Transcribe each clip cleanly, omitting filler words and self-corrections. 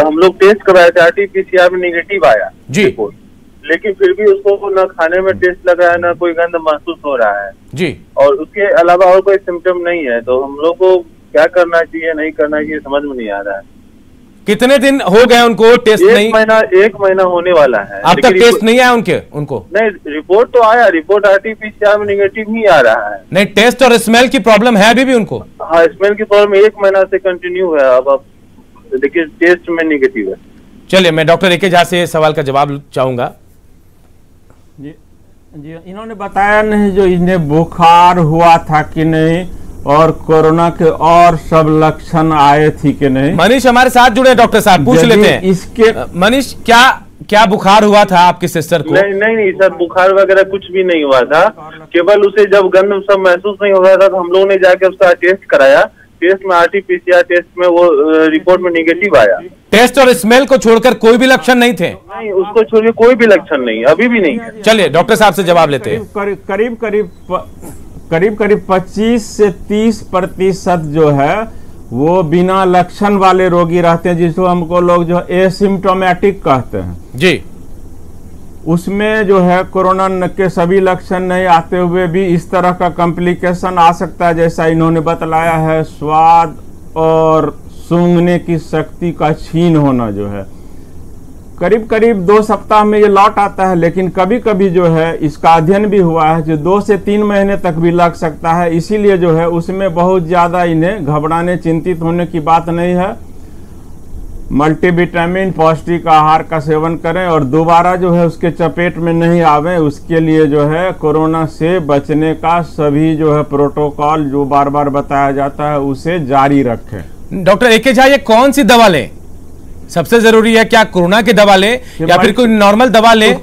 हम लोग टेस्ट कराए थे, RT-PCR में निगेटिव आया जी रिपोर्ट, लेकिन फिर भी उसको न खाने में टेस्ट लगा है, न कोई गंध महसूस हो रहा है जी। और उसके अलावा और कोई सिम्टम नहीं है। तो हम लोग को क्या करना चाहिए, नहीं करना चाहिए, समझ में नहीं आ रहा है। कितने दिन हो गए उनको टेस्ट नहीं? एक महीना होने वाला है। अब तक टेस्ट नहीं आया उनको? नहीं, रिपोर्ट तो आया, रिपोर्ट RT-PCR में निगेटिव ही आ रहा है। नहीं, टेस्ट और स्मेल की प्रॉब्लम है अभी भी उनको? हाँ, स्मेल की प्रॉब्लम 1 महीना से कंटिन्यू है। अब देखिए टेस्ट में निगेटिव है। चलिए, मैं डॉक्टर ए के झा से सवाल का जवाब चाहूंगा। जी, इन्होंने बताया नहीं जो इन्हें बुखार हुआ था कि नहीं और कोरोना के और सब लक्षण आए थी कि नहीं। मनीष हमारे साथ जुड़े हैं, डॉक्टर साहब पूछ लेते हैं इसके। मनीष, क्या बुखार हुआ था आपकी सिस्टर को? नहीं सर, बुखार वगैरह कुछ भी नहीं हुआ था। केवल उसे जब गंध सब महसूस नहीं हो रहा था तो हम लोगों ने जाके उसका टेस्ट कराया। टेस्ट में RT-PCR टेस्ट में वो रिपोर्ट में निगेटिव आया। टेस्ट और स्मेल को छोड़कर कोई भी लक्षण नहीं थे? नहीं, उसको छोड़कर कोई भी लक्षण नहीं, अभी भी नहीं है। चलिए डॉक्टर साहब से जवाब लेते हैं। करीब 25 से 30% जो है वो बिना लक्षण वाले रोगी रहते हैं, जिसको हमको लोग जो एसिम्प्टोमेटिक कहते हैं जी। उसमें जो है कोरोना के सभी लक्षण नहीं आते हुए भी इस तरह का कॉम्प्लिकेशन आ सकता है, जैसा इन्होंने बतलाया है। स्वाद और सूंघने की शक्ति का छीन होना जो है करीब 2 सप्ताह में ये लौट आता है, लेकिन कभी कभी जो है इसका अध्ययन भी हुआ है जो 2 से 3 महीने तक भी लग सकता है। इसीलिए जो है उसमें बहुत ज़्यादा इन्हें घबराने चिंतित होने की बात नहीं है। मल्टीविटामिन पौष्टिक आहार का सेवन करें और दोबारा जो है उसके चपेट में नहीं आवे, उसके लिए जो है कोरोना से बचने का सभी जो है प्रोटोकॉल जो बार बार बताया जाता है उसे जारी रखें। डॉक्टर ए के झा, ये कौन सी दवा लें? सबसे जरूरी है क्या कोरोना की दवा लें या फिर कोई नॉर्मल दवा लें?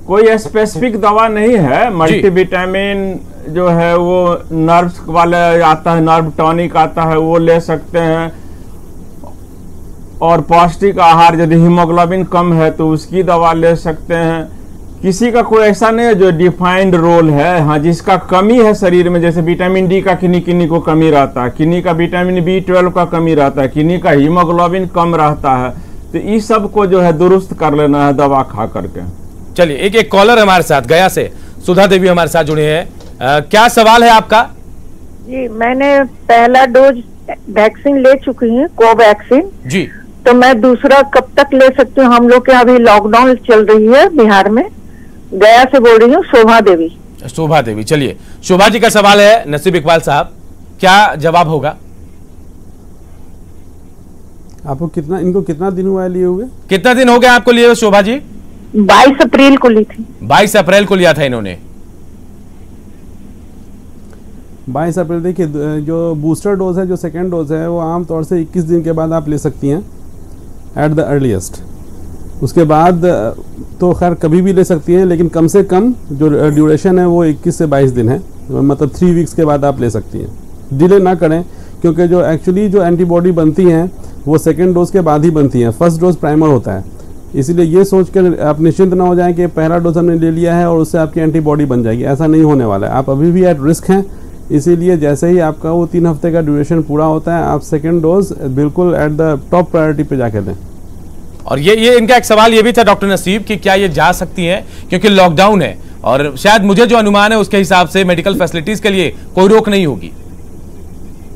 कोई स्पेसिफिक दवा नहीं है। मल्टीविटामिन जो है वो नर्व्स वाले आता है, नर्व टॉनिक आता है, वो ले सकते हैं। और पौष्टिक आहार, यदि हीमोग्लोबिन कम है तो उसकी दवा ले सकते हैं। किसी का कोई ऐसा नहीं है जो डिफाइंड रोल है। हाँ, जिसका कमी है शरीर में, जैसे विटामिन डी का किन्हीं को कमी रहता है, किन्हीं का विटामिन B12 का कमी रहता है, किन्हीं का हीमोग्लोबिन कम रहता है, तो इस सब को जो है दुरुस्त कर लेना है दवा खा करके। चलिए, एक कॉलर हमारे साथ गया से सुधा देवी हमारे साथ जुड़े हैं। क्या सवाल है आपका? जी, मैंने पहला डोज वैक्सीन ले चुकी हूँ, कोवैक्सीन जी। तो मैं दूसरा कब तक ले सकती हूँ? हम लोग के अभी लॉकडाउन चल रही है बिहार में। गया से बोल रही हूँ, शोभा देवी। चलिए, शोभा जी का सवाल है नसीब इकबाल साहब, क्या जवाब होगा? आपको इनको कितना दिन हुआ है लिए हुए? कितना दिन हो गया आपको लिए हुए शोभा जी? 22 अप्रैल को ली थी। 22 अप्रैल को लिया था इन्होंने। 22 अप्रैल। देखिए, जो बूस्टर डोज है, जो सेकेंड डोज है, वो आमतौर से 21 दिन के बाद आप ले सकती हैं एट द अर्लीस्ट। उसके बाद तो खैर कभी भी ले सकती हैं, लेकिन कम से कम जो ड्यूरेशन है वो 21 से 22 दिन है, मतलब 3 वीक्स के बाद आप ले सकती हैं। डिले ना करें, क्योंकि जो एक्चुअली जो एंटीबॉडी बनती हैं वो सेकेंड डोज के बाद ही बनती हैं। फर्स्ट डोज प्राइमर होता है, इसीलिए ये सोच कर आप निश्चिंत ना हो जाएं कि पहला डोज हमने ले लिया है और उससे आपकी एंटीबॉडी बन जाएगी। ऐसा नहीं होने वाला है, आप अभी भी एट रिस्क हैं। इसीलिए जैसे ही आपका वो 3 हफ्ते का ड्यूरेशन पूरा होता है, आप सेकेंड डोज बिल्कुल एट द टॉप प्रायोरिटी पे जाके दें। और ये इनका एक सवाल ये भी था डॉक्टर नसीब कि क्या ये जा सकती हैं, क्योंकि लॉकडाउन है और शायद मुझे जो अनुमान है उसके हिसाब से मेडिकल फैसिलिटीज के लिए कोई रोक नहीं होगी।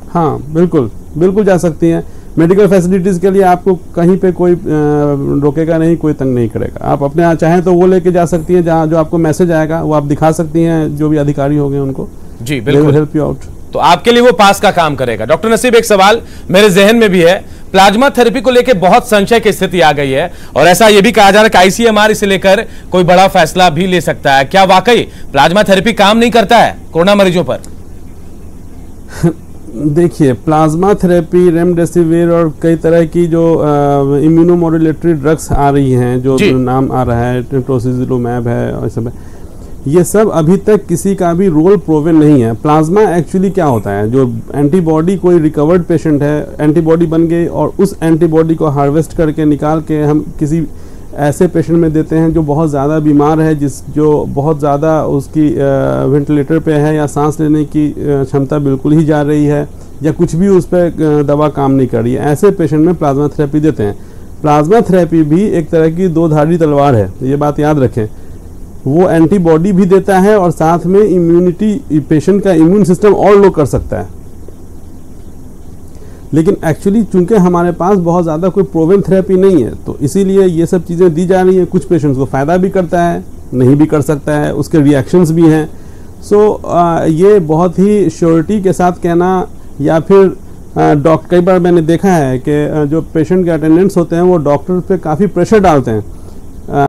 हाँ, बिल्कुल जा सकती हैं। मेडिकल फैसिलिटीज़ के लिए आपको कहीं पे कोई रोकेगा नहीं, कोई तंग नहीं करेगा। आप अपने यहाँ चाहें तो वो लेके जा सकती हैं, जहाँ जो आपको मैसेज आएगा वो आप दिखा सकती हैं जो भी अधिकारी होंगे उनको। जी बिल्कुल, हेल्प यू आउट। तो आपके लिए वो पास का काम करेगा। डॉक्टर नसीब, एक सवाल मेरे जहन में भी है, प्लाज्मा थेरेपी को लेकर बहुत संशय की स्थिति आ गई है और ऐसा ये भी कहा जा रहा है कि ICMR इसे लेकर कोई बड़ा फैसला भी ले सकता है। क्या वाकई प्लाज्मा थेरेपी काम नहीं करता है कोरोना मरीजों पर? देखिए, प्लाज्मा थेरेपी, रेमडेसिविर और कई तरह की जो इम्यूनोमोडुलेटरी ड्रग्स आ रही हैं, जो नाम आ रहा है, टोसिलिजुमैब है और सब है, ये सब अभी तक किसी का भी रोल प्रूवन नहीं है। प्लाज्मा एक्चुअली क्या होता है, जो एंटीबॉडी, कोई रिकवर्ड पेशेंट है, एंटीबॉडी बन गई और उस एंटीबॉडी को हार्वेस्ट करके निकाल के हम किसी ऐसे पेशेंट में देते हैं जो बहुत ज़्यादा बीमार है, जो बहुत ज़्यादा उसकी वेंटिलेटर पे है या सांस लेने की क्षमता बिल्कुल ही जा रही है या कुछ भी उस पर दवा काम नहीं कर रही है, ऐसे पेशेंट में प्लाज्मा थेरेपी देते हैं। प्लाज्मा थेरेपी भी एक तरह की दो धारी तलवार है, ये बात याद रखें। वो एंटीबॉडी भी देता है और साथ में इम्यूनिटी, पेशेंट का इम्यून सिस्टम और लो कर सकता है। लेकिन एक्चुअली चूंकि हमारे पास बहुत ज़्यादा कोई प्रोवन थेरेपी नहीं है, तो इसीलिए ये सब चीज़ें दी जा रही हैं। कुछ पेशेंट्स को फ़ायदा भी करता है, नहीं भी कर सकता है, उसके रिएक्शंस भी हैं। ये बहुत ही श्योरिटी के साथ कहना, या फिर कई बार मैंने देखा है कि जो पेशेंट के अटेंडेंट्स होते हैं वो डॉक्टर पे काफ़ी प्रेशर डालते हैं